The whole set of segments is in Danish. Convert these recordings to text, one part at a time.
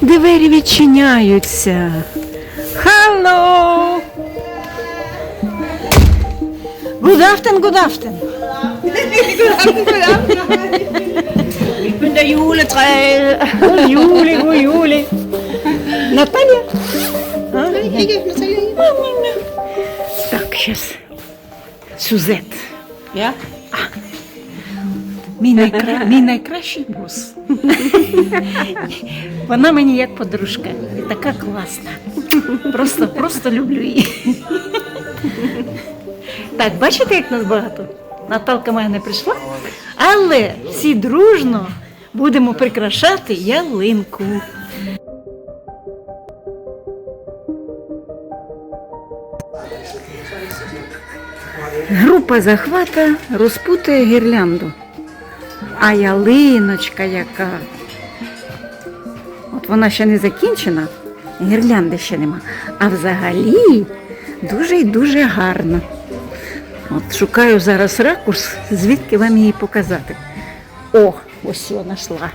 Двері відчиняються. Hallo! Good aften, good aften. Ich bin der Juletræ. God juli. Наталья? Ikke Natalia. Так, сейчас. Сюзет. Ja. Мій найкращий бос. Вона мені як подружка. І така класна. Просто люблю її. Так, бачите, як нас багато? Наталка моя не прийшла. Але всі дружно будемо прикрашати ялинку. Група захвата розпутує гірлянду. А ялиночка яка. От вона ще не закінчена, гірлянди ще нема. А взагалі дуже і дуже гарно. От шукаю зараз ракурс, звідки вам її показати. О, ось я знайшла.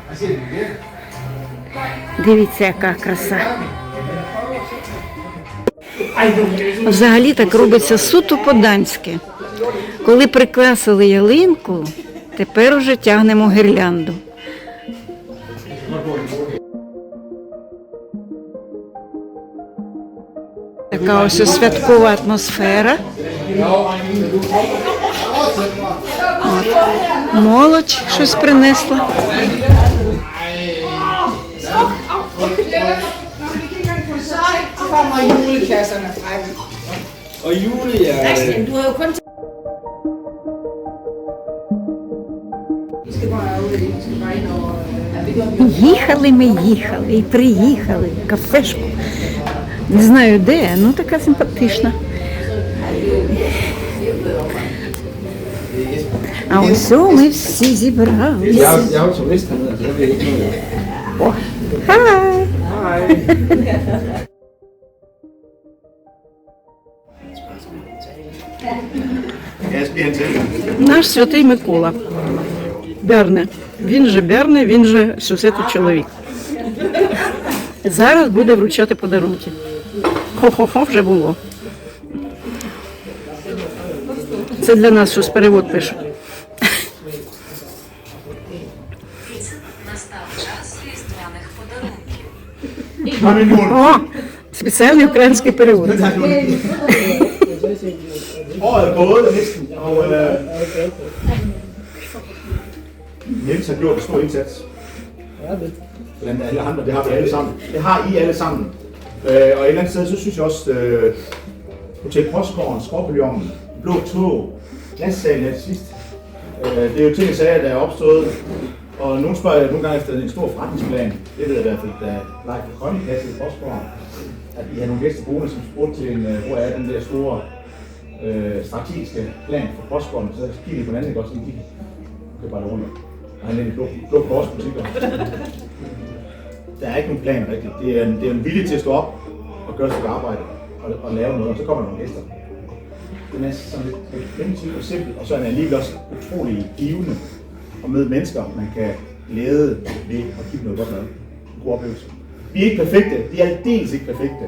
Дивіться, яка краса. Взагалі так робиться суто по-данськи. Коли прикрасили ялинку, тепер уже тягнемо гірлянду. Така ось святкова атмосфера. От. Молодь щось принесла. Kommer julekasserne frem. Og Julie er... Christian, du har jo kun... Їхали і приїхали в кафешку. Не знаю де, ну така симпатична. А ось ми всі зібралися. Jeg er jo turist hernede, så jeg ved ikke noget. О, хай! Наш святий Микола. Берне. Він же Берне, він же Сюзету чоловік. Зараз буде вручати подарунки. Хо-хо-хо вже було. Це для нас щось перевод пише. Настав час різдвяних подарунків. О, спеціальний український перевод. Året er gået næsten, og Niels har gjort en stor indsats. Blandt alle andre, det har vi alle sammen. Det har I alle sammen. Og et eller andet sted, så synes jeg også, Hotel Postgården, Skorpionen, Blå Tog, Glassalen her til sidst. Det er jo ting og sager, der er opstået. Og nogen spørger jeg nogle gange efter en stor forretningsplan. Det ved jeg i hvert fald, da Leif fra Grønnekasse i Postgården, at I har nogle gæster boende, som spurgte til, hvor er den der store strategiske plan for Postgården, så kigger de på den anden, ikke også? Det er bare rundt. Og han er en blå korsbutikker. Der er ikke nogen plan rigtigt. Det er en vilje til at stå op og gøre sit arbejde og lave noget, og så kommer der nogle gæster. Den er sådan lidt primitiv og simpel, og så er den alligevel også utrolig givende at møde mennesker, man kan glæde ved at give noget godt mad. En god oplevelse. Vi er ikke perfekte. Vi er aldeles ikke perfekte.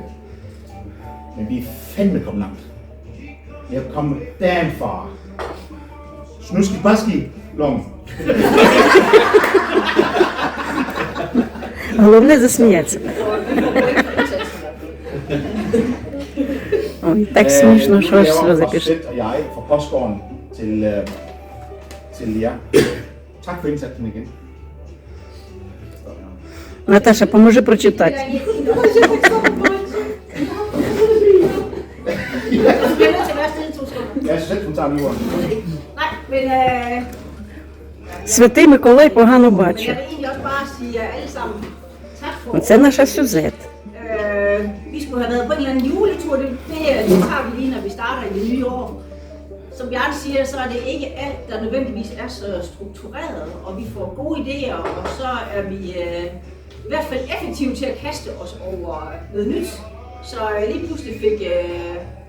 Men vi er fandme kommet langt. Vi er kommet damn far. Snuski baski long. Головне засміятися. Ой, так смішно, що аж сльози пішли. Og jeg fra Postgården til jer. Tak for indsatsen igen. Наташа, поможи прочитати. Jeg synes selv, hun tager lige ordet. Nej, men Святий Миколай погано jeg бачить. vil egentlig også bare sige jer alle sammen tak for. Оце наша Сюзет. Vi skulle have været på en eller anden juletur, det tager vi lige, når vi starter i det nye år. Som Bjarne siger, så er det ikke alt, der nødvendigvis er så struktureret, og vi får gode idéer, og så er vi i hvert fald effektive til at kaste os over noget nyt. Så lige pludselig fik,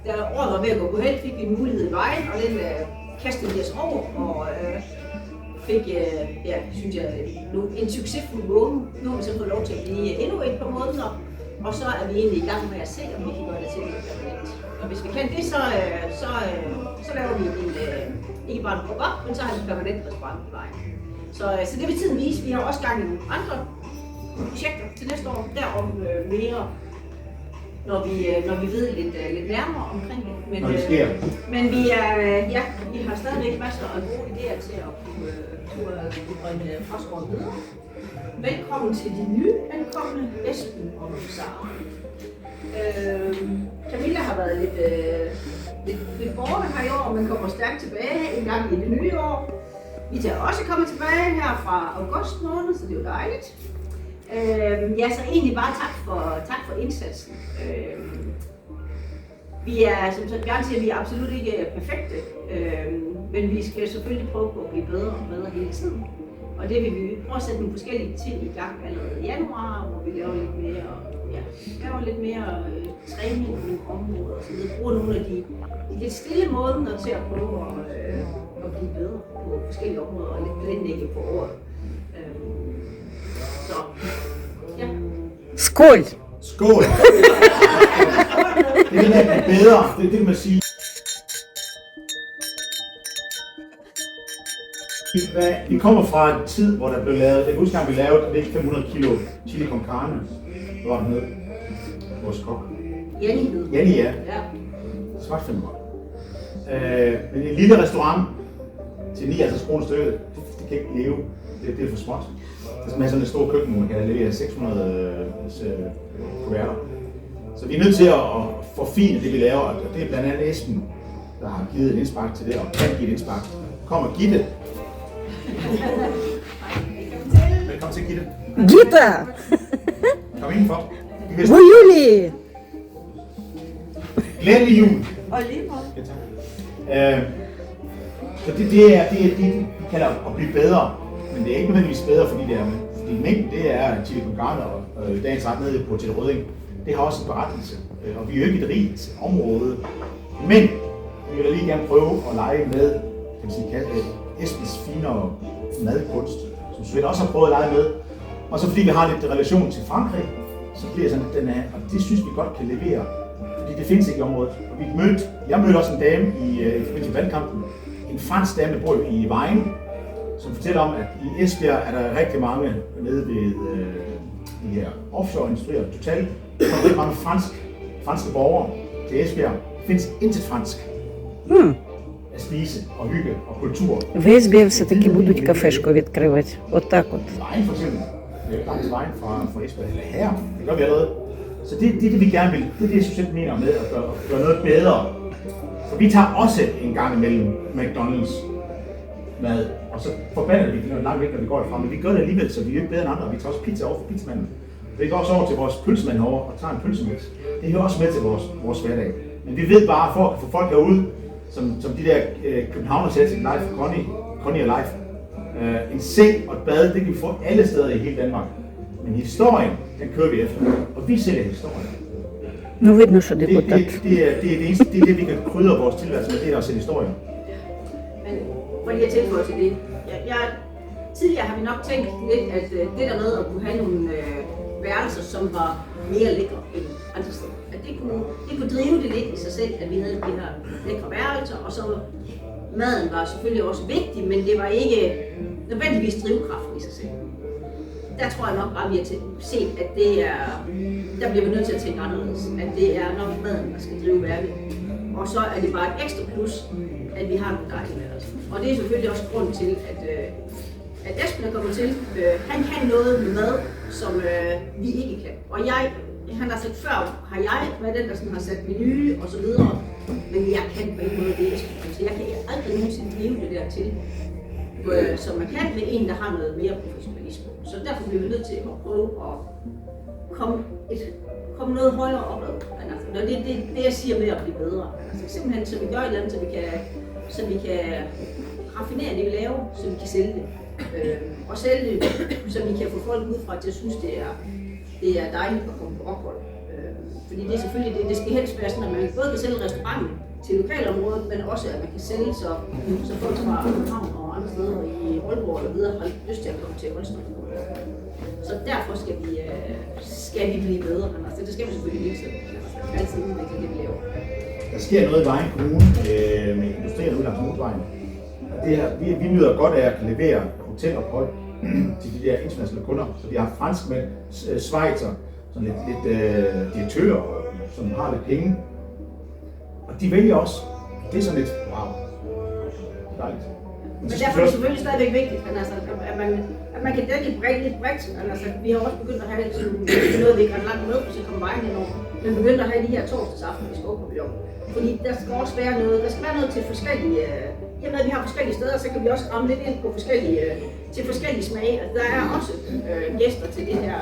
da året var ved at gå på held, fik vi en mulighed i vejen, og den kastede vi os over, og synes jeg, en succesfuld måned. Nu har vi så fået lov til at blive endnu et par måneder, og så er vi egentlig i gang med at se, om vi kan gøre det til noget permanent. Og hvis vi kan det, så laver vi ikke bare en program, men så har vi en permanent restaurant på vejen. Så det vil tiden vise. Vi har også gang i nogle andre projekter til næste år, derom mere, når vi ved lidt nærmere omkring det. Men, når det sker. Men vi har stadigvæk masser af gode idéer til at kunne bringe Frostgården videre. Velkommen til de nye ankomne, Esben og Sara. Camilla har været lidt borte her i år, men kommer stærkt tilbage en gang i det nye år. Vi er også kommet tilbage her fra august måned, så det er jo dejligt. Så egentlig bare tak for indsatsen. Vi er, som Bjørn siger, vi er absolut ikke perfekte, men vi skal selvfølgelig prøve på at blive bedre og bedre hele tiden. Og det vil vi prøve at sætte nogle forskellige ting i gang allerede i januar, hvor vi laver lidt mere træning på nogle områder, så vi bruger nogle af de lidt stille måneder til at prøve at blive bedre på forskellige områder og lidt planlægge på året. Så, ja. Skål! Skål! Det er det bedre, det kan man sige. Vi kommer fra en tid, hvor der blev lavet, jeg husker, at vi lavede 500 kilo chili con carne. Hvor var den nede? Vores kok. Janni, ja. Det smagte fandme godt. Men en lille restaurant til 59 kroner stykket, det kan ikke leve. Det er for småt. Der skal man have sådan et stort køkken, hvor man kan levere 600 kuverter. Så vi er nødt til at forfine det, vi laver, og det er blandt andet Esben, der har givet et indspark til det, og kan give et indspark. Kom og giv det. Velkommen til, Gitte. Gitta! Kom indenfor. God juli! Glædelig jul. Og lige på. Ja, tak. Så det er det, vi kalder at blive bedre. Men det er ikke nødvendigvis bedre, fordi mængden, det er chili con carne og dagens ret nede på Hotel Rødding. Det har også en berettelse, og vi er jo ikke et rigt område. Men vi vil lige gerne prøve at lege med, kan man sige, Esbens finere madkunst, som Svend også har prøvet at lege med. Og så fordi vi har lidt relation til Frankrig, så bliver sådan den her, og det synes vi godt kan levere, fordi det findes ikke i området. Og jeg mødte også en dame i forbindelse med valgkampen, en fransk dame, der bor i Vejen, som fortæller om, at i Esbjerg er der rigtig mange nede ved de her offshore-industrier, Total. Der er rigtig mange franske borgere til Esbjerg. Der findes intet fransk at spise og hygge og kultur. В Есбі все-таки будуть кафешку відкривати. Отак от. Vejen for eksempel. Langs vejen fra Esbjerg, eller her. Det gør vi allerede. Så det er det, vi gerne vil. Det er det, jeg synes, mener med at gøre noget bedre. For vi tager også en gang imellem McDonald's mad, og så forbander vi det langt væk, når vi går derfra. Men vi gør det alligevel, så vi er jo ikke bedre end andre. Vi tager også pizza over for pizzamanden. Vi går også over til vores pølsemand herovre og tager en pølsemix. Det hører også med til vores hverdag. Men vi ved bare, for at få folk derude, som de der københavner siger til Leif og Connie og Leif, en seng og et bad, det kan vi få alle steder i hele Danmark. Men historien, den kører vi efter. Og vi sælger historien. Ну, видно, що депутат. Det er det, vi kan krydre vores tilværelse med, det er at sælge historien. Men for lige at tilføje til det. Tidligere har vi nok tænkt lidt, at det der med at kunne have nogle værelser, som var mere lækre end andre steder, at det kunne drive det lidt i sig selv, at vi havde de her lækre værelser, og så maden var selvfølgelig også vigtig, men det var ikke nødvendigvis drivkraften i sig selv. Der tror jeg nok bare, vi har set, at der bliver vi nødt til at tænke anderledes, at det er nok maden, der skal drive værket. Og så er det bare et ekstra plus, at vi har nogle dejlige værelser. Og det er selvfølgelig også grund til, at Esben er kommet til. Han kan noget med mad, som vi ikke kan. Og han har sagt før, har jeg været den, der sådan har sat menu og så videre. Men jeg kan på en måde det, Esben kan. Så jeg kan aldrig nogensinde drive det der til, som man kan med en, der har noget mere professionalisme. Så derfor bliver vi nødt til at prøve at komme noget højere opad. Altså, det jeg siger med at blive bedre. Altså, simpelthen, så vi gør et eller andet, så vi kan raffinere det, vi laver, så vi kan sælge det. Og sælge det, så vi kan få folk udefra til at synes, det er dejligt at komme på ophold. Fordi det er selvfølgelig det skal helst være sådan, at man både kan sælge restauranten til lokalområdet, men også at man kan sælge så folk fra København og andre andre steder i Aalborg eller videre har lyst til at komme til Aalborg. Så derfor skal vi blive bedre. Altså, det skal vi selvfølgelig hele tiden. Vi skal altid udvikle det, vi laver. Der sker noget i Vejen Kommune med industrien ude langs motorvejen. Vi nyder godt af at levere hotelophold til de der internationale kunder. Så vi har franskmænd, schweizer, sådan lidt direktører, som har lidt penge. Og de vælger også. Det er sådan lidt, wow, dejligt. Men derfor er det selvfølgelig stadigvæk vigtigt, at man kan dække lidt bredt. Altså, vi har også begyndt at have noget, vi ikke ret langt med, hvis vi kommer vejen henover. Men begyndt at have de her torsdagsaften i Skovpavillon. Fordi der skal også være noget til forskellige, i og med at vi har forskellige steder, så kan vi også ramme lidt ind på til forskellige smage. Altså, der er også gæster til det her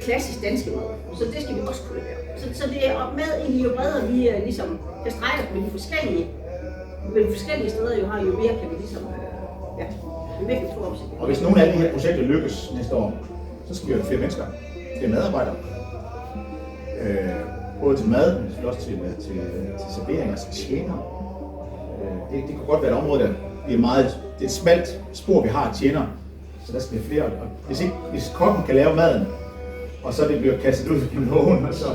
klassisk danske mad, så det skal vi også kunne levere. Så det er med ind i jo bredere vi ligesom kan strege med de forskellige steder jo har, jo mere kan vi ligesom, det er virkelig stor opsigt. Og hvis nogle af de her projekter lykkes næste år, så skal vi have flere mennesker, flere medarbejdere. Både til mad, men også til servering, altså tjener. Det kan godt være et område, der bliver det er et smalt spor, vi har af tjener, så der skal være flere. Og hvis kokken kan lave maden, og så det bliver kastet ud i lågen, og så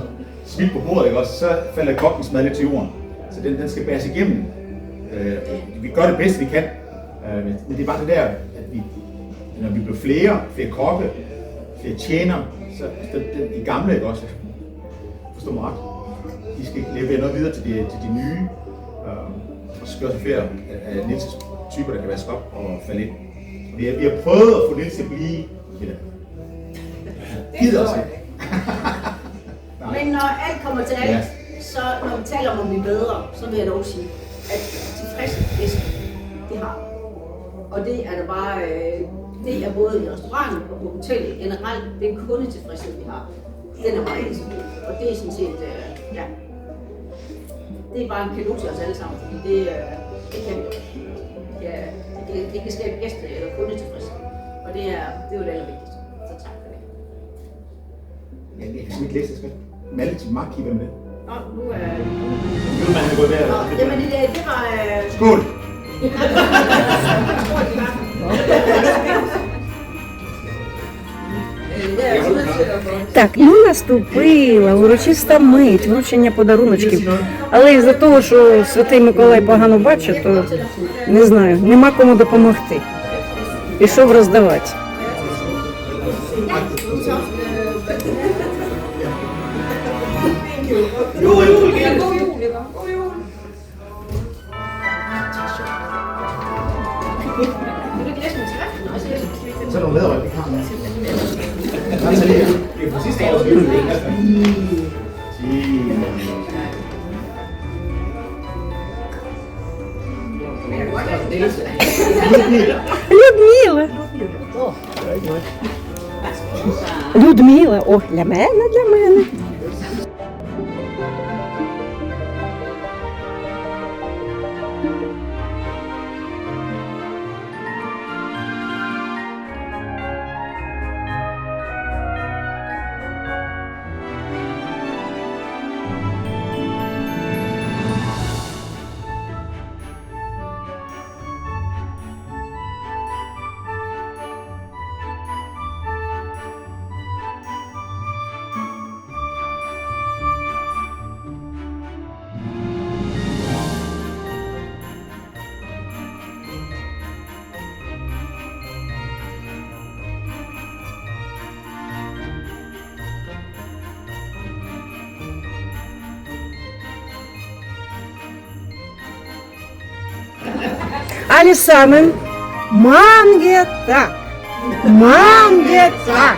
smidt på bordet, ikke også, så falder kokkens mad lidt til jorden. Så den skal bæres igennem. Vi gør det bedste, vi kan. Men det er bare det der, at når vi bliver flere kokke, flere tjener, så de gamle, ikke også, forstår mig ret, de skal levere noget videre til de nye, og så skal også flere af Niels' typer, der kan vaske op og falde ind. Vi har prøvet at få Niels til at blive det der. Gider os ikke. Men når alt kommer til alt, så når vi taler om at blive bedre, så vil jeg dog sige, at tilfredse gæster, det har. Og det er der bare, det er både i restauranten og på hotellet generelt, den kundetilfredshed, vi har, den er meget intensivt. Og det er sådan set, det er bare en cadeau til os alle sammen, fordi det kan vi jo. Det kan skabe gæster eller kundetilfredshed. Og det er jo det allervigtigste. Så tak for det. Jeg kan simpelthen ikke læse det, skal. Malle til Marki, hvem er det? Nå, nu er Nu er man gået der. jamen det var... Skål! Так, ну наступила урочиста мить, вручення подаруночків. Але із-за того, що Святий Миколай погано бачить, то не знаю, нема кому допомогти. Пішов роздавати. Så er der nogle medarbejder, vi har med. Det er fra sidste års jul. Людмила! Людмила! О, для мене, для мене. Alle sammen, mange tak! Mange tak!